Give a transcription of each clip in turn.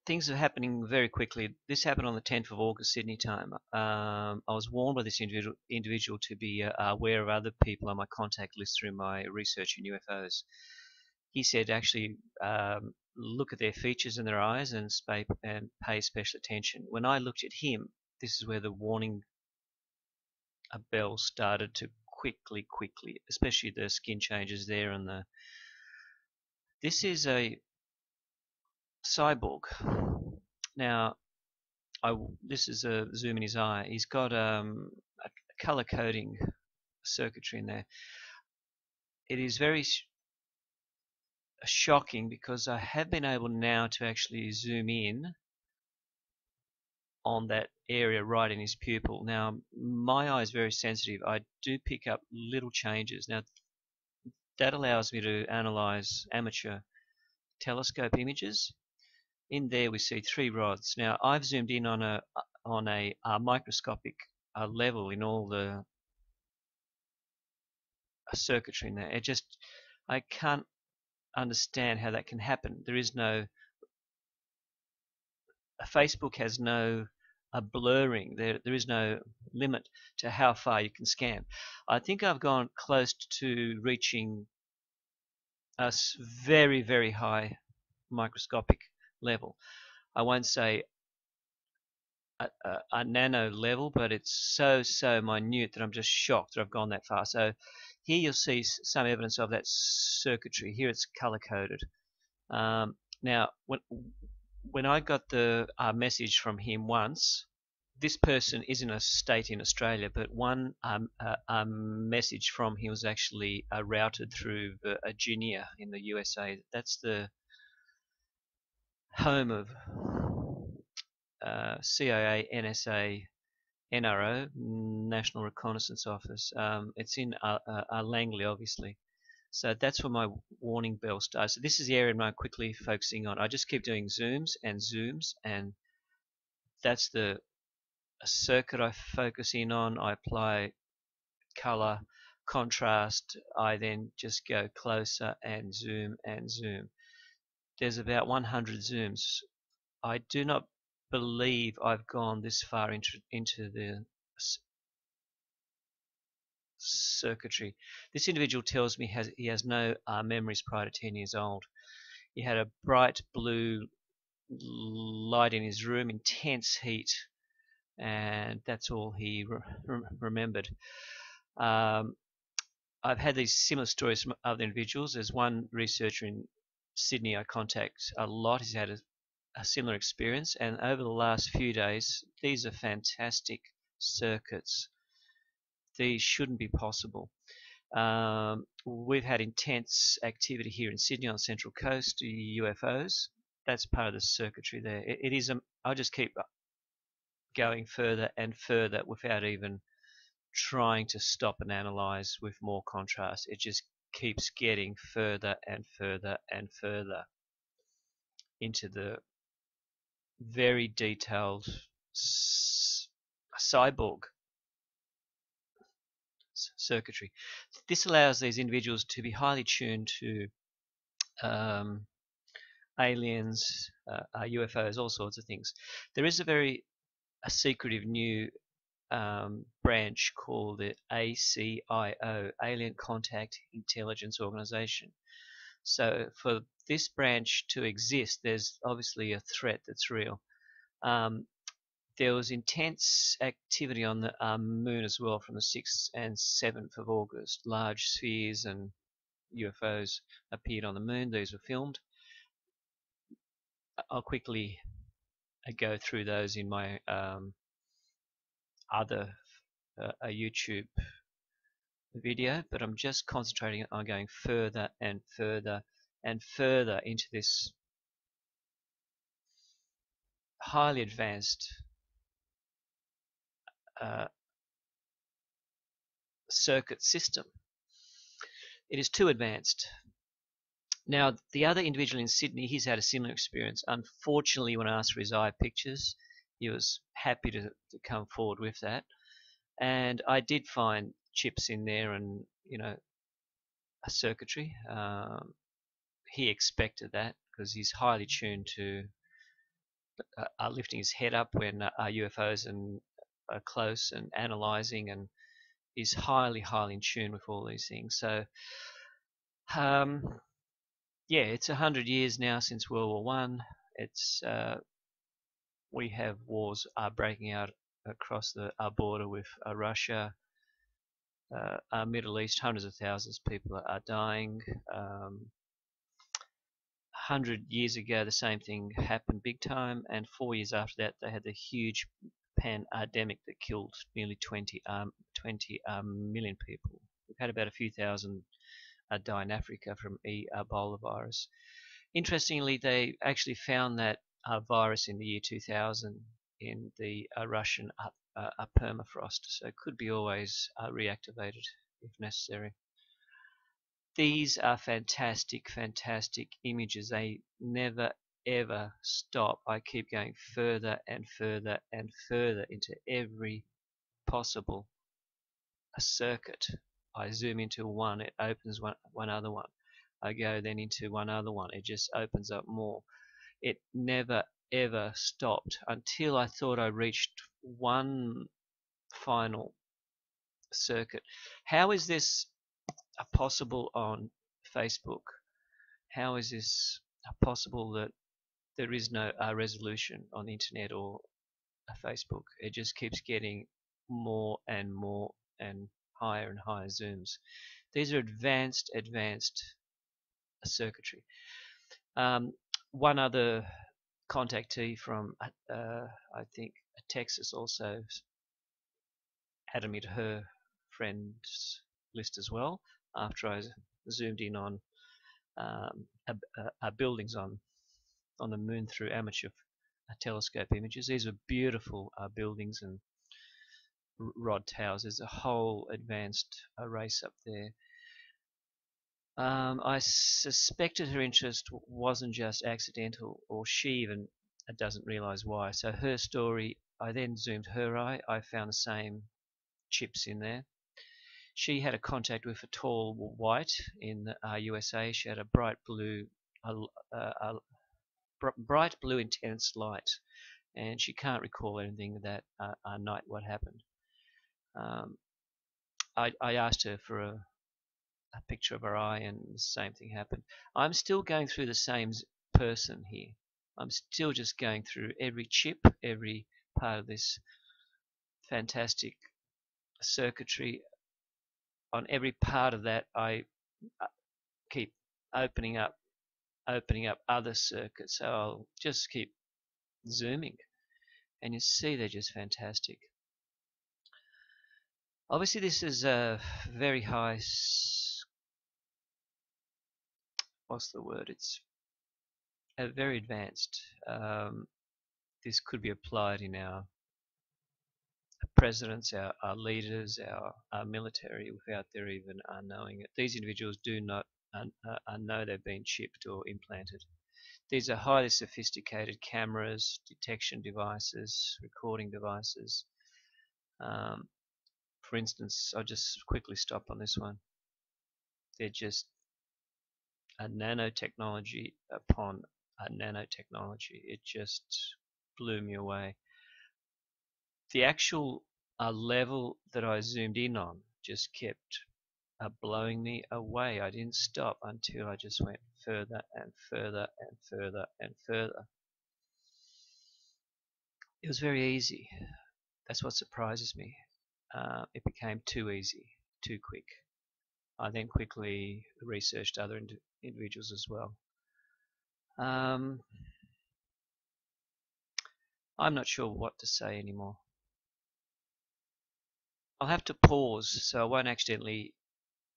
things are happening very quickly. This happened on the 10th of August, Sydney time. I was warned by this individual to be aware of other people on my contact list through my research in UFOs. He said actually look at their features and their eyes and pay special attention. When I looked at him, this is where the warning bell started to quickly, especially the skin changes there and the. This is a cyborg. Now, this is a zoom in his eye. He's got a color coding circuitry in there. It is very shocking because I have been able now to actually zoom in on that area right in his pupil. Now, my eye is very sensitive. I do pick up little changes. Now, that allows me to analyze amateur telescope images. In there we see three rods. Now, I've zoomed in on a microscopic level in all the circuitry in there. I can't understand how that can happen. Facebook has no blurring. There is no limit to how far you can scan. I think I've gone close to reaching a very high microscopic level. I won't say a nano level, but it's so minute that I'm just shocked that I've gone that far. So here you'll see some evidence of that circuitry. Here it's color coded. Now, when I got the message from him once, this person is in a state in Australia, but one message from him was actually routed through Virginia in the USA. That's the home of CIA, NSA, NRO, National Reconnaissance Office. It's in Langley, obviously. So that's where my warning bell starts. So this is the area I'm quickly focusing on. I just keep doing zooms, and that's the circuit I focus in on. I apply color, contrast. I then just go closer and zoom and zoom. There's about 100 zooms. I do not believe I've gone this far into the circuitry. This individual tells me he has no memories prior to 10 years old. He had a bright blue light in his room, intense heat, and that's all he remembered. I've had these similar stories from other individuals. There's one researcher in Sydney I contact a lot. He's had a similar experience, and over the last few days, these are fantastic circuits. These shouldn't be possible. We've had intense activity here in Sydney on the Central Coast, UFOs. That's part of the circuitry there. It is. I just keep going further and further without even trying to stop and analyze with more contrast. It just keeps getting further and further and further into the very detailed cyborg circuitry. This allows these individuals to be highly tuned to aliens, UFOs, all sorts of things. There is a secretive new branch called the ACIO, Alien Contact Intelligence Organization. So for this branch to exist, there's obviously a threat that's real. There was intense activity on the moon as well from the 6th and 7th of August. Large spheres and UFOs appeared on the moon. These were filmed. I'll quickly go through those in my other YouTube video, but I'm just concentrating on going further and further and further into this highly advanced circuit system. It is too advanced. Now, the other individual in Sydney, he's had a similar experience. Unfortunately, when I asked for his eye pictures, he was happy to come forward with that. And I did find chips in there and, a circuitry. He expected that because he's highly tuned to are lifting his head up when UFOs are close and analyzing, and is highly, highly in tune with all these things. So, yeah, it's 100 years now since World War One. It's we have wars breaking out across our border with Russia, Middle East. Hundreds of thousands of people are dying. 100 years ago, the same thing happened big time, and 4 years after that, they had the huge pandemic that killed nearly 20 million people. We've had about a few thousand die in Africa from Ebola virus. Interestingly, they actually found that virus in the year 2000 in the Russian permafrost, so it could be always reactivated if necessary. These are fantastic, fantastic images. They never ever stop. I keep going further and further and further into every possible circuit. I zoom into one, it opens one other one. I go then into one other one, it just opens up more. It never ever stopped until I thought I reached one final circuit. How is this possible on Facebook? How is this possible that there is no resolution on the internet or Facebook? It just keeps getting more and more and higher and higher zooms. These are advanced circuitry. One other contactee from I think Texas also added me to her friends list as well after I zoomed in on buildings on the moon through amateur telescope images. These are beautiful buildings and rod towers. There's a whole advanced race up there. I suspected her interest wasn't just accidental, or she even doesn't realize why. So her story, I then zoomed her eye. I found the same chips in there. She had a contact with a tall white in the USA. She had a bright blue intense light, and she can't recall anything that night what happened. I asked her for a picture of her eye, and the same thing happened. I'm still going through the same person here. I'm still just going through every chip, every part of this fantastic circuitry. On every part of that, I keep opening up other circuits. So I'll just keep zooming, and you see they're just fantastic. Obviously, this is a very high. What's the word? It's very advanced. This could be applied in our presidents, our leaders, our military, without their even knowing it. These individuals do not know they've been chipped or implanted. These are highly sophisticated cameras, detection devices, recording devices. For instance, I'll just quickly stop on this one. They're just a nanotechnology upon a nanotechnology. It just blew me away. The actual level that I zoomed in on just kept blowing me away. I didn't stop until I just went further and further and further and further. It was very easy. That's what surprises me. It became too easy, too quick. I then quickly researched other individuals as well. I'm not sure what to say anymore. I'll have to pause so I won't accidentally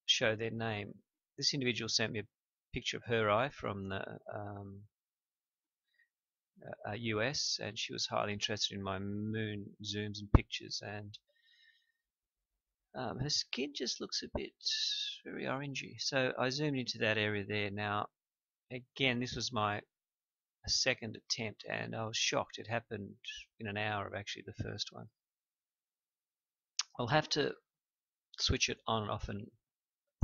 show their name. This individual sent me a picture of her eye from the US, and she was highly interested in my moon zooms and pictures, and her skin just looks a bit very orangey. So I zoomed into that area there. Now, again, this was my second attempt, and I was shocked. It happened in an hour of actually the first one. I'll have to switch it on and off and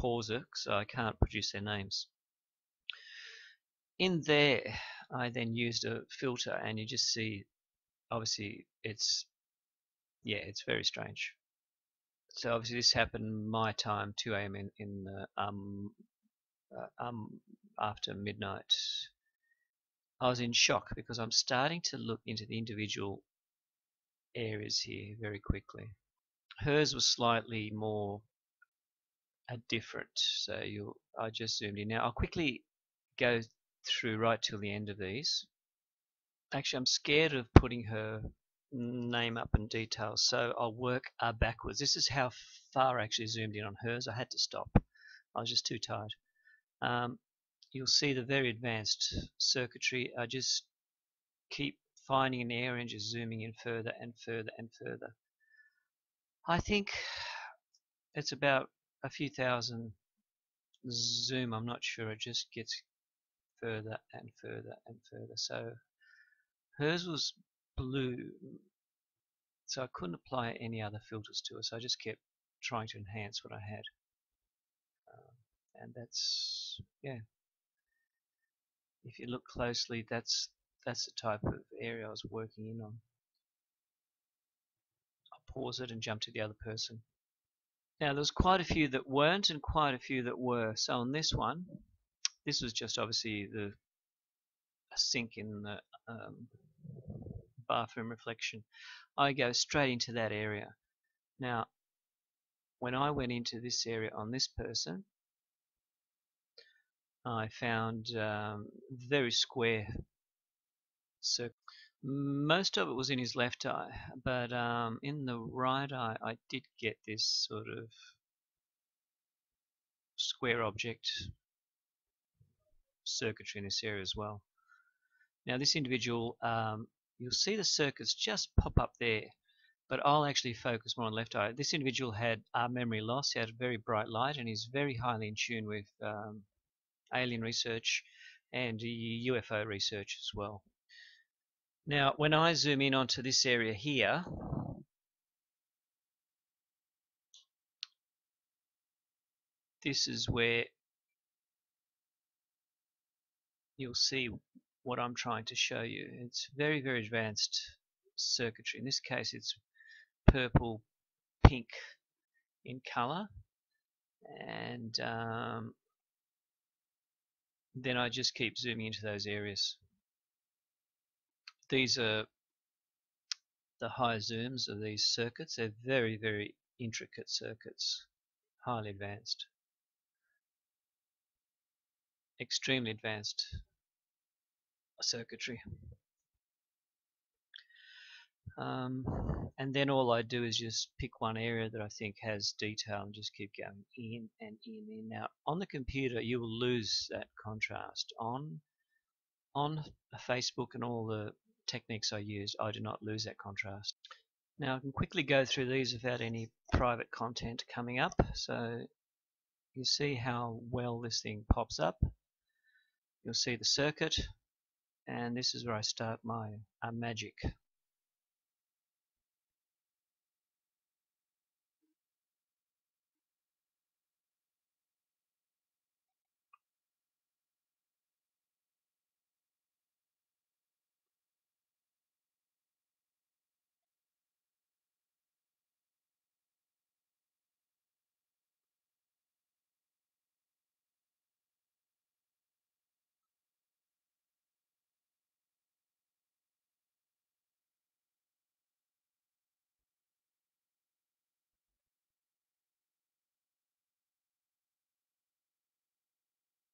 pause it, so I can't produce their names. In there, I then used a filter, and you just see, obviously, it's very strange. So obviously this happened my time, 2 a.m. in the after midnight. I was in shock because I'm starting to look into the individual areas here very quickly. Hers was slightly more different, so I just zoomed in. Now I'll quickly go through right till the end of these. Actually, I'm scared of putting her name up in details, so I'll work backwards. This is how far I actually zoomed in on hers. I had to stop. I was just too tired. Um, you'll see the very advanced circuitry. I just keep finding an area and just zooming in further and further and further. I think it's about a few thousand zoom. I'm not sure. It just gets further and further and further. So hers was blue, so I couldn't apply any other filters to it. So I just kept trying to enhance what I had, and that's, yeah. If you look closely, that's the type of area I was working in on. I'll pause it and jump to the other person. Now there's quite a few that weren't and quite a few that were. So on this one, this was just obviously a sink in the bathroom reflection. I go straight into that area. Now, when I went into this area on this person, I found very square circle. Most of it was in his left eye, but in the right eye, I did get this sort of square object circuitry in this area as well. Now, this individual, you'll see the circuits just pop up there, but I'll actually focus more on the left eye. This individual had memory loss. He had a very bright light, and he's very highly in tune with alien research and UFO research as well. Now, when I zoom in onto this area here, this is where you'll see what I'm trying to show you. It's very, very advanced circuitry. In this case, it's purple, pink in color, and then I just keep zooming into those areas. These are the high zooms of these circuits. They're very, very intricate circuits, highly advanced, extremely advanced circuitry. And then all I do is just pick one area that I think has detail and just keep going in and in and in. Now, on the computer, you will lose that contrast. On Facebook and all the techniques I use, I do not lose that contrast. Now, I can quickly go through these without any private content coming up. So you see how well this thing pops up. You'll see the circuit, and this is where I start my magic.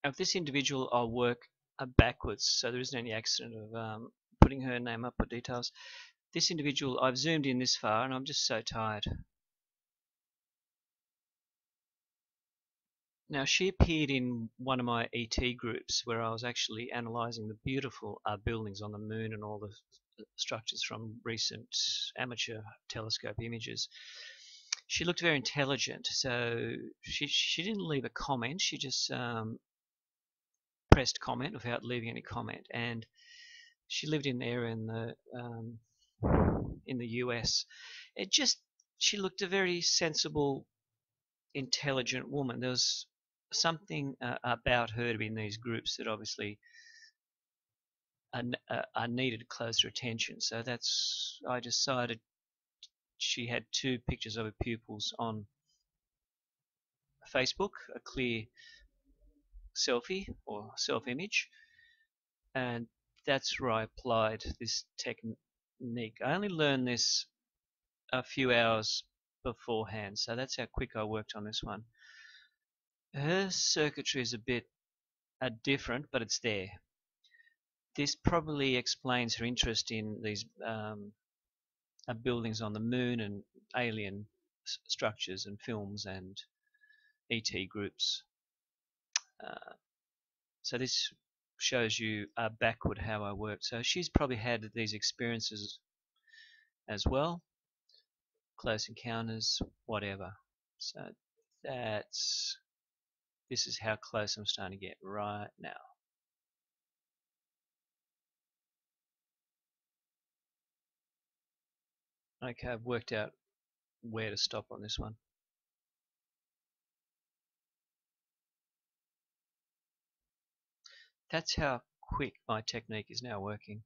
Now, this individual, I'll work backwards, so there isn't any accident of putting her name up or details. This individual, I've zoomed in this far, and I'm just so tired. Now, she appeared in one of my ET groups where I was actually analysing the beautiful buildings on the moon and all the structures from recent amateur telescope images. She looked very intelligent, so she didn't leave a comment. She just pressed comment without leaving any comment, and she lived in an area in the US. She looked a very sensible, intelligent woman. There was something about her to be in these groups that obviously I needed closer attention. So I decided she had two pictures of her pupils on Facebook, a clear selfie or self-image, and that's where I applied this technique. I only learned this a few hours beforehand, so that's how quick I worked on this one. Her circuitry is a bit different, but it's there. This probably explains her interest in these buildings on the moon and alien structures and films and ET groups. Uh, so this shows you backward how I worked. So she's probably had these experiences as well, close encounters, whatever. So this is how close I'm starting to get right now. Okay, I've worked out where to stop on this one. That's how quick my technique is now working.